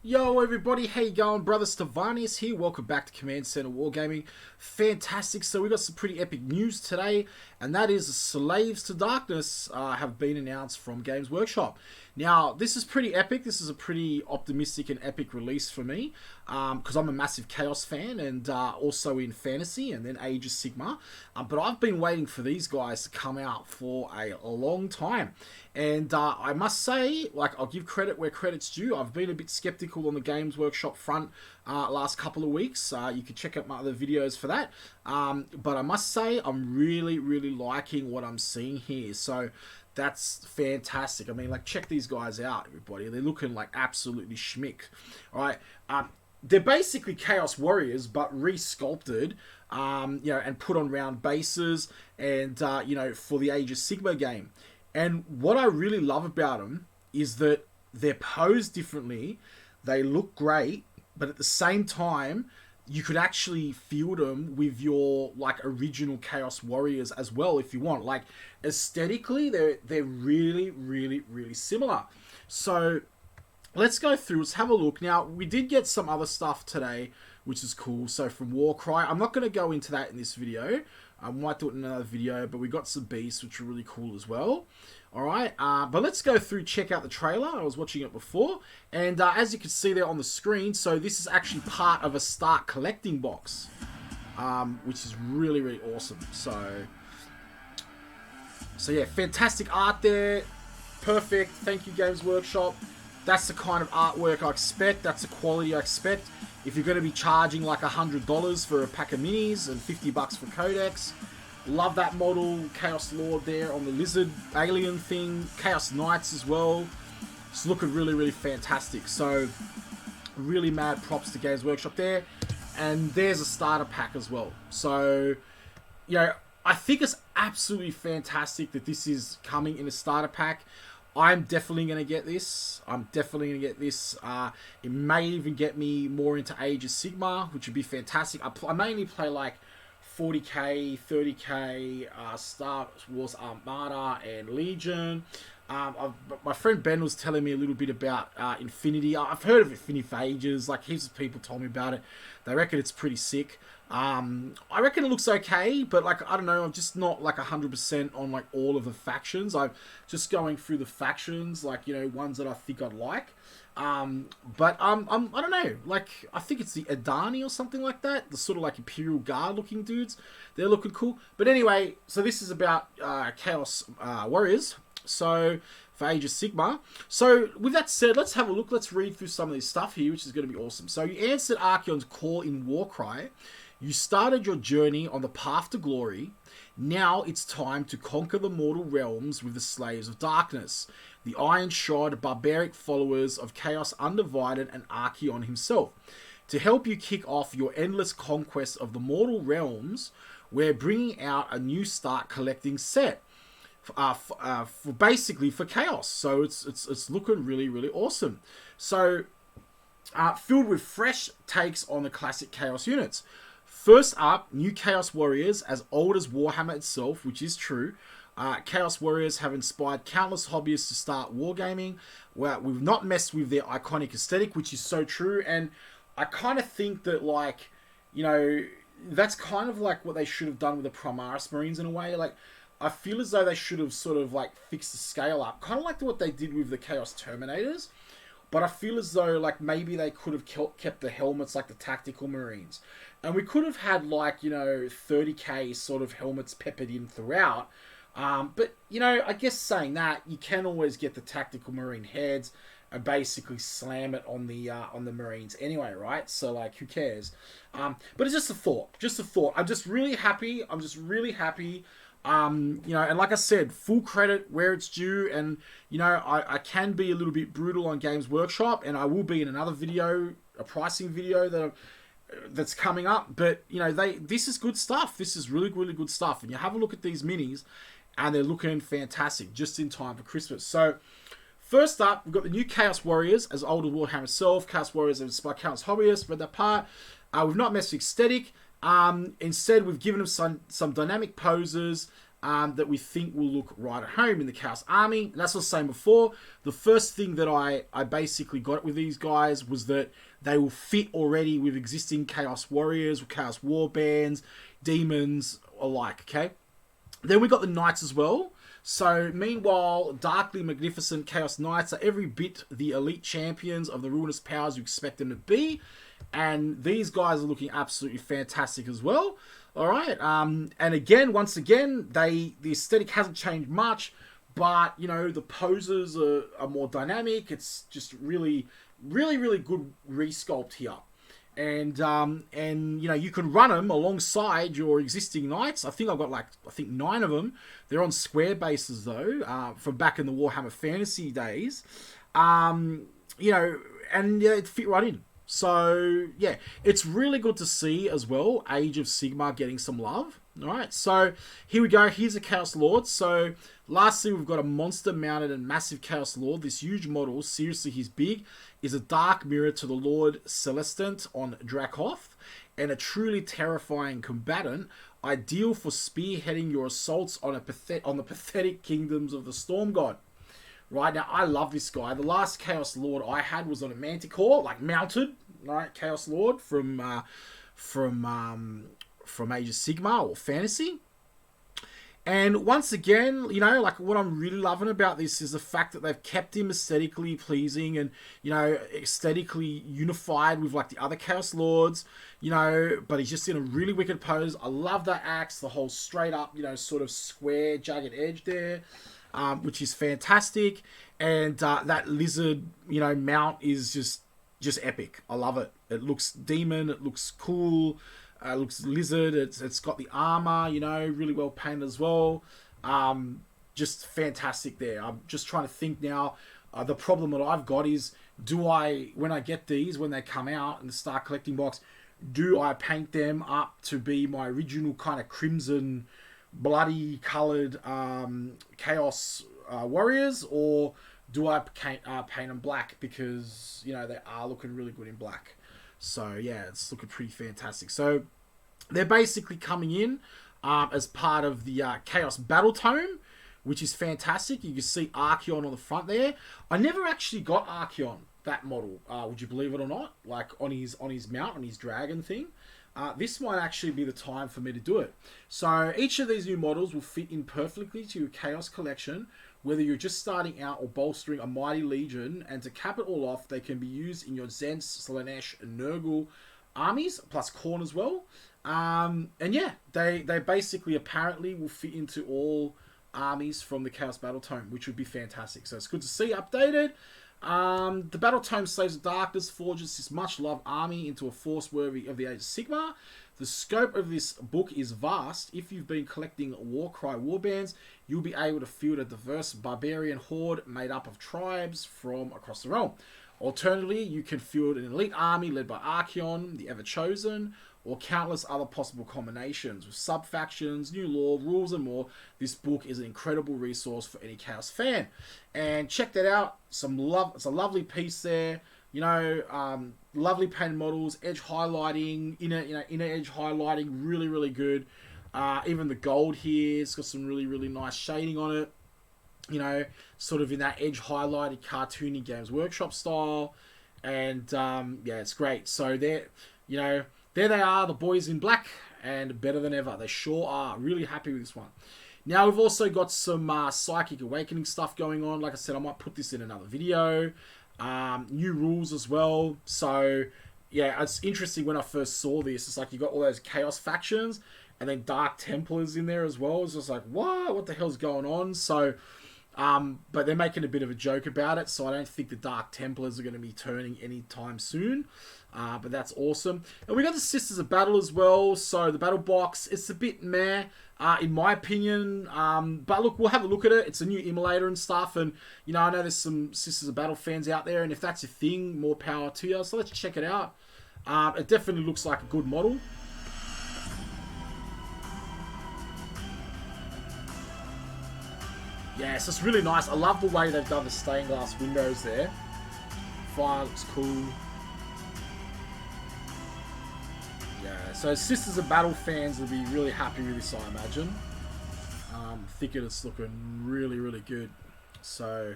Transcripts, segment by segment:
Yo everybody, how you going? Brother Stevanius here. Welcome back to Command Centre Wargaming. Fantastic. So we got some pretty epic news today, and that is Slaves to Darkness have been announced from Games Workshop. Now, this is pretty epic. This is a pretty optimistic and epic release for me, because I'm a massive Chaos fan and also in Fantasy and then Age of Sigma. But I've been waiting for these guys to come out for a long time. And I must say, like, I'll give credit where credit's due. I've been a bit skeptical on the Games Workshop front last couple of weeks. You can check out my other videos for that. But I must say, I'm really liking what I'm seeing here. So that's fantastic. I mean, like, check these guys out, everybody. They're looking like absolutely schmick. All right. They're basically Chaos Warriors, but re-sculpted, and put on round bases and, for the Age of Sigma game. And what I really love about them is that they're posed differently, they look great, but at the same time, you could actually field them with your, like, original Chaos Warriors as well if you want. Like, aesthetically, they're really similar. So let's go through, let's have a look. Now, we did get some other stuff today, which is cool. So from Warcry, I'm not going to go into that in this video. I might do it in another video, but we got some beasts, which are really cool as well. Alright, but let's go through, check out the trailer. I was watching it before. And as you can see there on the screen, so this is actually part of a Start Collecting box, which is really awesome. So yeah, fantastic art there. Perfect. Thank you, Games Workshop. That's the kind of artwork I expect. That's the quality I expect. If you're going to be charging like $100 for a pack of minis and $50 for Codex, love that model. Chaos Lord there on the lizard alien thing. Chaos Knights as well. It's looking really fantastic. So really mad props to Games Workshop there. And there's a starter pack as well. So, I think it's absolutely fantastic that this is coming in a starter pack. I'm definitely going to get this. It may even get me more into Age of Sigma, which would be fantastic. I mainly play like 40k, 30k, Star Wars Armada and Legion. My friend Ben was telling me a little bit about Infinity. I've heard of Infinity for ages. Like, heaps of people told me about it. They reckon it's pretty sick. I reckon it looks okay, but like, I don't know, I'm just not like 100% on like all of the factions. I'm just going through the factions, like, ones that I think I'd like. But I don't know, like, I think it's the Adani or something like that, the sort of like Imperial Guard looking dudes. They're looking cool. But anyway, so this is about Chaos Warriors. So for Age of Sigma. So with that said, let's have a look. Let's read through some of this stuff here, which is going to be awesome. So you answered Archeon's call in Warcry. You started your journey on the path to glory. Now it's time to conquer the mortal realms with the Slaves of Darkness, the iron-shod barbaric followers of Chaos Undivided and Archeon himself. To help you kick off your endless conquest of the mortal realms, we're bringing out a new Start Collecting set. Basically for Chaos. So it's looking really awesome. So filled with fresh takes on the classic Chaos units. First up, new Chaos Warriors, as old as Warhammer itself, which is true. Chaos Warriors have inspired countless hobbyists to start wargaming. Well, we've not messed with their iconic aesthetic, which is so true. And I kind of think that, like, that's kind of like what they should have done with the Primaris Marines in a way. Like, I feel as though they should have sort of like fixed the scale up, kind of like what they did with the Chaos Terminators. But I feel as though, like, maybe they could have kept the helmets like the Tactical Marines. And we could have had, like, 30k sort of helmets peppered in throughout. But, I guess saying that, you can always get the Tactical Marine heads and basically slam it on the Marines anyway, right? So, like, who cares? But it's just a thought. I'm just really happy. And like I said, full credit where it's due, and I can be a little bit brutal on Games Workshop, and I will be in another video, a pricing video that's coming up. But this is good stuff. This is really good stuff, and you have a look at these minis, and they're looking fantastic, just in time for Christmas. So first up, we've got the new Chaos Warriors, as old as Warhammer itself. Chaos Warriors are by Chaos Hobbyists. Read that part. We've not messed with aesthetic. Instead, we've given them some dynamic poses, that we think will look right at home in the Chaos Army. And that's what I was saying before. The first thing that I basically got with these guys was that they will fit already with existing Chaos Warriors, Chaos Warbands, Demons alike, okay? Then we got the Knights as well. So, meanwhile, Darkly Magnificent Chaos Knights are every bit the elite champions of the Ruinous Powers you expect them to be. And these guys are looking absolutely fantastic as well. Alright, and again, once again, the aesthetic hasn't changed much. But, you know, the poses are more dynamic. It's just really, really, really good resculpt here. And you know, you can run them alongside your existing knights. I think I've got 9 of them. They're on square bases though, from back in the Warhammer Fantasy days. You know, and yeah, it fit right in. So yeah, it's really good to see as well. Age of Sigma getting some love. All right, so here we go. Here's a Chaos Lord. So lastly, we've got a monster mounted and massive Chaos Lord. This huge model, seriously, he's big, is a dark mirror to the Lord Celestant on Dracoth, and a truly terrifying combatant, ideal for spearheading your assaults on the pathetic kingdoms of the Storm God. Right, now I love this guy. The last Chaos Lord I had was on a Manticore, like mounted, right? Chaos Lord from Age of Sigma or Fantasy. And once again, you know, like what I'm really loving about this is the fact that they've kept him aesthetically pleasing and, you know, aesthetically unified with like the other Chaos Lords, you know, but he's just in a really wicked pose. I love that axe, the whole straight up, you know, sort of square, jagged edge there, which is fantastic. And that lizard, you know, mount is just epic. I love it. It looks demon, it looks cool. Looks lizard. It's got the armor, you know, really well painted as well. Just fantastic there. I'm just trying to think now. The problem that I've got is, when I get these, when they come out in the Start Collecting box, do I paint them up to be my original kind of crimson, bloody coloured Chaos Warriors, or do I paint them black because, you know, they are looking really good in black. So, yeah, it's looking pretty fantastic. So, they're basically coming in as part of the Chaos Battle Tome, which is fantastic. You can see Archeon on the front there. I never actually got Archeon, that model, would you believe it or not? Like, on his mount, on his dragon thing. This might actually be the time for me to do it. So, each of these new models will fit in perfectly to your Chaos collection, whether you're just starting out or bolstering a mighty legion. And to cap it all off, they can be used in your Zens, Slaanesh, and Nurgle armies, plus Khorne as well. And yeah, they basically apparently will fit into all armies from the Chaos Battle Tome, which would be fantastic. So it's good to see updated. The Battle Tome Slaves of Darkness forges this much-loved army into a force worthy of the Age of Sigma. The scope of this book is vast. If you've been collecting Warcry warbands, you'll be able to field a diverse barbarian horde made up of tribes from across the realm. Alternatively, you can field an elite army led by Archeon, the Ever-Chosen, or countless other possible combinations. With sub-factions, new lore, rules, and more, this book is an incredible resource for any Chaos fan. And check that out. It's a lovely piece there. You know, lovely painted models, edge highlighting, inner edge highlighting, really, really good. Even the gold here, it's got some really, really nice shading on it. You know, sort of in that edge highlighted cartoony Games Workshop style. And, yeah, it's great. So there they are, the boys in black, and better than ever. They sure are. Really happy with this one. Now, we've also got some Psychic Awakening stuff going on. Like I said, I might put this in another video. New rules as well. So, yeah, it's interesting when I first saw this. It's like you got all those Chaos factions, and then Dark Templars in there as well. It's just like, what the hell's going on? So, but they're making a bit of a joke about it, so I don't think the Dark Templars are going to be turning anytime soon. But that's awesome. And we got the Sisters of Battle as well. So the battle box, it's a bit meh, in my opinion. But look, we'll have a look at it. It's a new immolator and stuff. And, you know, I know there's some Sisters of Battle fans out there. And if that's your thing, more power to you. So let's check it out. It definitely looks like a good model. Yeah, so it's really nice. I love the way they've done the stained glass windows there. Fire looks cool. Yeah, so Sisters of Battle fans will be really happy with this, I imagine. Thinking it's looking really, really good. So,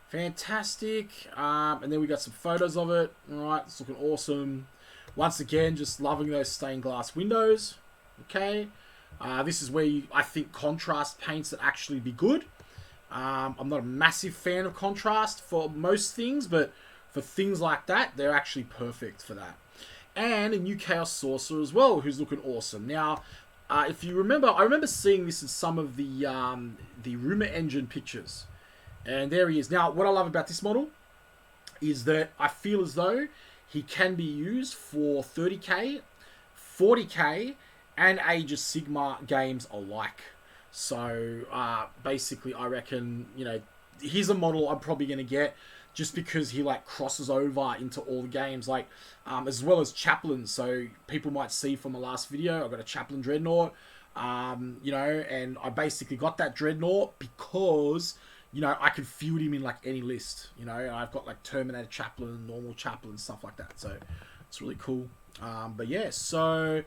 fantastic. And then we got some photos of it. Alright, it's looking awesome. Once again, just loving those stained glass windows. Okay. This is where I think contrast paints would actually be good. I'm not a massive fan of contrast for most things, but for things like that, they're actually perfect for that. And a new Chaos Sorcerer as well, who's looking awesome. Now, if you remember, I remember seeing this in some of the Rumor Engine pictures. And there he is. Now, what I love about this model is that I feel as though he can be used for 30k, 40k, and Age of Sigma games alike. So, basically, I reckon, you know, here's a model I'm probably going to get just because he, like, crosses over into all the games, like, as well as Chaplains. So, people might see from the last video, I got a Chaplain Dreadnought, you know, and I basically got that Dreadnought because, you know, I could field him in, like, any list, you know. I've got, like, Terminator Chaplain, normal Chaplain, stuff like that. So, it's really cool. But, yeah, so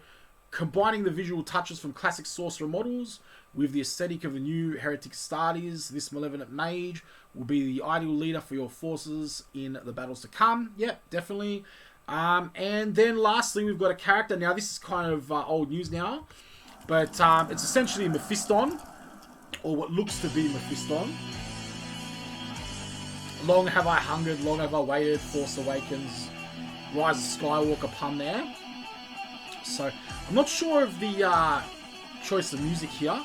combining the visual touches from classic Sorcerer models with the aesthetic of the new Heretic Astartes, this Malevolent Mage will be the ideal leader for your forces in the battles to come. Yep, definitely. And then lastly, we've got a character. Now, this is kind of old news now, but it's essentially Mephiston, or what looks to be Mephiston. Long have I hungered, long have I waited, Force Awakens, Rise of Skywalker pun there. So, I'm not sure of the choice of music here.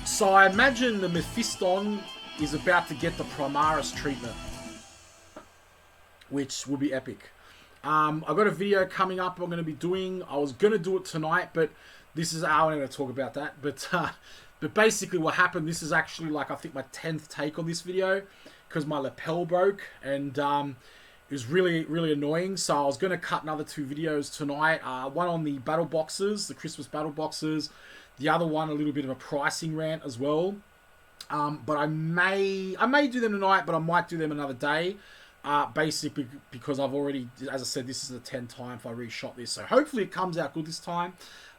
So, I imagine the Mephiston is about to get the Primaris treatment, which will be epic. I've got a video coming up I'm going to be doing. I was going to do it tonight, but this is how I'm going to talk about that. But basically what happened, this is actually like, I think my 10th take on this video, because my lapel broke, and it was really, really annoying. So I was going to cut another 2 videos tonight. One on the battle boxes, the Christmas battle boxes. The other one, a little bit of a pricing rant as well. But I may do them tonight, but I might do them another day. Basically because I've already, as I said, this is the 10th time if I reshot this. So hopefully it comes out good this time.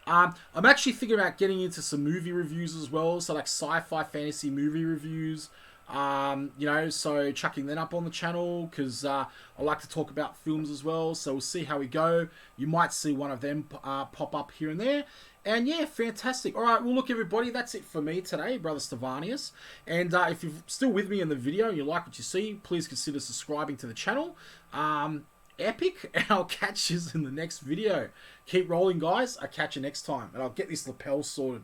I'm actually thinking about getting into some movie reviews as well. So like sci-fi fantasy movie reviews. You know, so chucking that up on the channel, because I like to talk about films as well. So we'll see how we go. You might see one of them pop up here and there. And yeah, fantastic. Alright, well look everybody, that's it for me today, Brother Stevanius. And if you're still with me in the video and you like what you see, please consider subscribing to the channel. Epic, and I'll catch you in the next video. Keep rolling, guys. I'll catch you next time. And I'll get this lapel sorted.